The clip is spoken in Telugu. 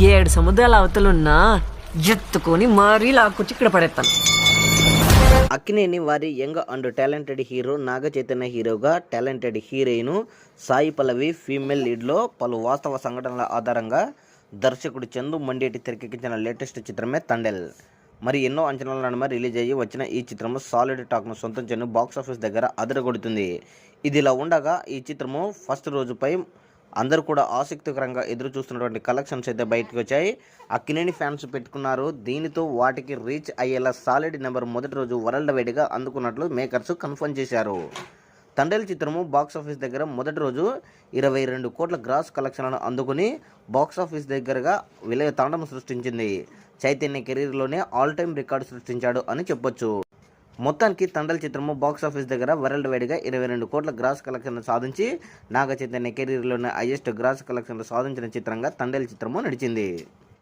7 సముద్రాల అవతలున్నా ఎత్తుకొని మరీ లాక్కొచ్చి ఇక్కడ పడేస్తాను. అక్కినేని వారి young and talented hero Naga Chaitanya హీరోగా, talented heroine Sai Pallavi female లీడ్లో పలు వాస్తవ సంఘటనల ఆధారంగా దర్శకుడు చందు మండేటి తెరకెక్కించిన లేటెస్ట్ చిత్రమే తండెల్. మరి ఎన్నో అంచనాల నడుమ రిలీజ్ అయ్యి వచ్చిన ఈ చిత్రము సాలిడ్ టాక్ను సొంతం చేయను బాక్సాఫీస్ దగ్గర అదరగొడుతుంది. ఇదిలా ఉండగా ఈ చిత్రము ఫస్ట్ రోజుపై అందరూ కూడా ఆసక్తికరంగా ఎదురు చూస్తున్నటువంటి కలెక్షన్స్ అయితే బయటకు వచ్చాయి. అక్కినేని ఫ్యాన్స్ పెట్టుకున్నారు. దీనితో వాటికి రీచ్ అయ్యేలా సాలిడ్ నెంబర్ మొదటి రోజు వరల్డ్ వైడ్గా అందుకున్నట్లు మేకర్స్ కన్ఫర్మ్ చేశారు. తండేల్ చిత్రము బాక్సాఫీస్ దగ్గర మొదటి రోజు 22 కోట్ల గ్రాస్ కలెక్షన్లను అందుకుని బాక్సాఫీస్ దగ్గరగా విలయ తాండవం సృష్టించింది. చైతన్య కెరీర్లోనే ఆల్ టైమ్ రికార్డు సృష్టించాడు అని చెప్పొచ్చు. మొత్తానికి తండేల్ చిత్రము బాక్సాఫీస్ దగ్గర వరల్డ్ వైడ్గా 22 కోట్ల గ్రాస్ కలెక్షన్లు సాధించి నాగ చైతన్య కెరీర్లోనే హైయెస్ట్ గ్రాస్ కలెక్షన్లు సాధించిన చిత్రంగా తండేల్ చిత్రము నడిచింది.